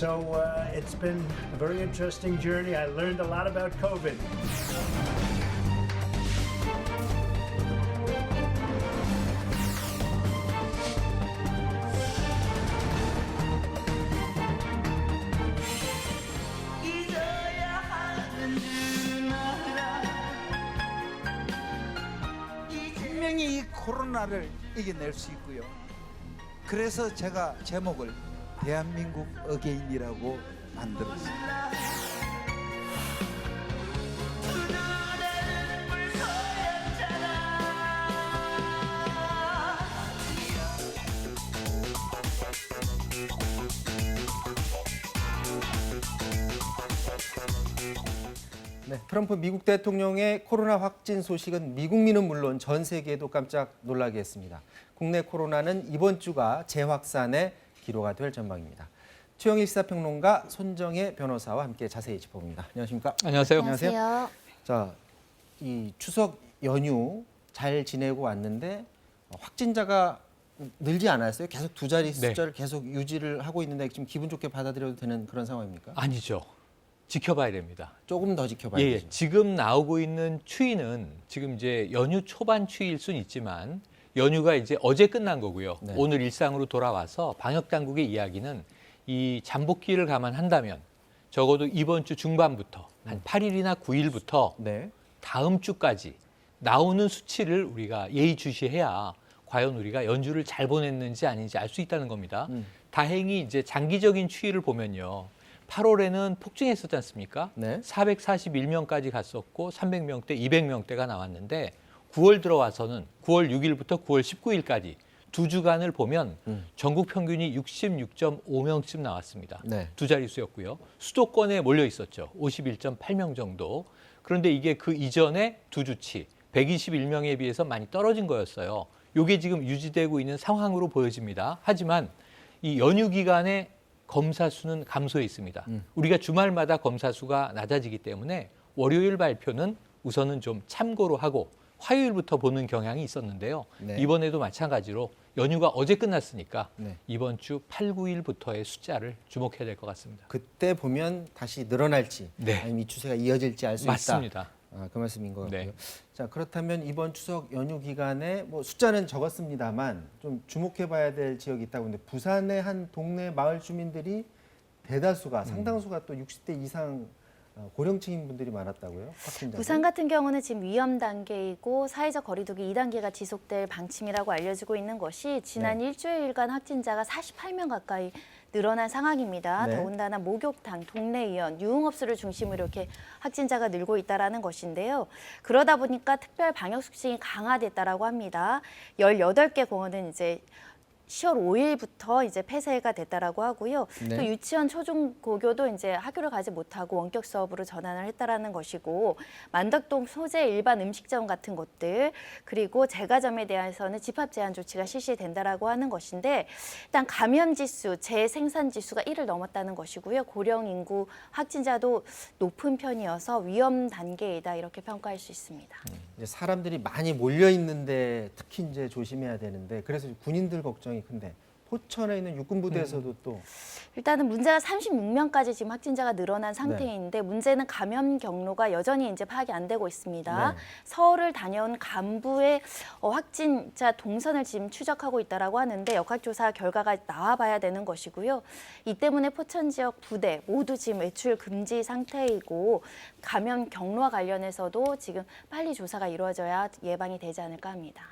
So it's been a very interesting journey. I learned a lot about COVID. 분명히 이 코로나를 이겨낼 수 있고요. 그래서 제가 제목을 대한민국 어게인이라고 만들었습니다. 네, 트럼프 미국 대통령의 코로나 확진 소식은 미국민은 물론 전 세계도 깜짝 놀라게 했습니다. 국내 코로나는 이번 주가 재확산의 기로가 될 전망입니다. 최영일 시사평론가 손정혜 변호사와 함께 자세히 짚어봅니다. 안녕하십니까? 안녕하세요. 안녕하세요. 자, 이 추석 연휴 잘 지내고 왔는데 확진자가 늘지 않았어요? 계속 두 자리 숫자를 계속 유지를 하고 있는데 지금 기분 좋게 받아들여도 되는 그런 상황입니까? 아니죠. 지켜봐야 됩니다. 조금 더 지켜봐야 되죠. 지금 나오고 있는 추이는 지금 이제 연휴 초반 추이일 수는 있지만 연휴가 이제 어제 끝난 거고요. 네. 오늘 일상으로 돌아와서 방역 당국의 이야기는 이 잠복기를 감안한다면 적어도 이번 주 중반부터 한 8일이나 9일부터 네. 다음 주까지 나오는 수치를 우리가 예의주시해야 과연 우리가 연휴를 잘 보냈는지 아닌지 알 수 있다는 겁니다. 다행히 이제 장기적인 추이를 보면요. 8월에는 폭증했었지 않습니까? 네. 441명까지 갔었고 300명대, 200명대가 나왔는데 9월 들어와서는 9월 6일부터 9월 19일까지 두 주간을 보면 전국 평균이 66.5명쯤 나왔습니다. 네. 두 자릿수였고요. 수도권에 몰려 있었죠. 51.8명 정도. 그런데 이게 그 이전에 두 주치 121명에 비해서 많이 떨어진 거였어요. 이게 지금 유지되고 있는 상황으로 보여집니다. 하지만 이 연휴 기간에 검사 수는 감소해 있습니다. 우리가 주말마다 검사 수가 낮아지기 때문에 월요일 발표는 우선은 좀 참고로 하고 화요일부터 보는 경향이 있었는데요. 네. 이번에도 마찬가지로 연휴가 어제 끝났으니까 네. 이번 주 8, 9일부터의 숫자를 주목해야 될 것 같습니다. 그때 보면 다시 늘어날지 네. 아니면 이 추세가 이어질지 알 수 있다. 맞습니다. 그 말씀인 것 같고요. 네. 자, 그렇다면 이번 추석 연휴 기간에 뭐 숫자는 적었습니다만 좀 주목해봐야 될 지역이 있다고 하는데 부산의 한 동네 마을 주민들이 대다수가 상당수가 또 60대 이상 고령층인 분들이 많았다고요? 확진자. 부산 같은 경우는 지금 위험 단계이고 사회적 거리두기 2단계가 지속될 방침이라고 알려지고 있는 것이 지난 네. 일주일간 확진자가 48명 가까이 늘어난 상황입니다. 네. 더군다나 목욕탕, 동네의원, 유흥업소를 중심으로 이렇게 확진자가 늘고 있다는 것인데요. 그러다 보니까 특별 방역 수칙이 강화됐다라고 합니다. 18개 공원은 이제 10월 5일부터 이제 폐쇄가 됐다라고 하고요. 네. 또 유치원, 초중, 고교도 이제 학교를 가지 못하고 원격 수업으로 전환을 했다라는 것이고, 만덕동 소재 일반 음식점 같은 곳들, 그리고 제과점에 대해서는 집합 제한 조치가 실시된다라고 하는 것인데, 일단 감염 지수, 재생산 지수가 1을 넘었다는 것이고요. 고령 인구 확진자도 높은 편이어서 위험 단계이다 이렇게 평가할 수 있습니다. 이제 사람들이 많이 몰려 있는데 특히 이제 조심해야 되는데 그래서 군인들 걱정이 큰데 포천에 있는 육군 부대에서도 또 일단은 문제가 36명까지 지금 확진자가 늘어난 상태인데 문제는 감염 경로가 여전히 이제 파악이 안 되고 있습니다. 네. 서울을 다녀온 간부의 확진자 동선을 지금 추적하고 있다라고 하는데 역학조사 결과가 나와봐야 되는 것이고요. 이 때문에 포천 지역 부대 모두 지금 외출 금지 상태이고 감염 경로와 관련해서도 지금 빨리 조사가 이루어져야 예방이 되지 않을까 합니다.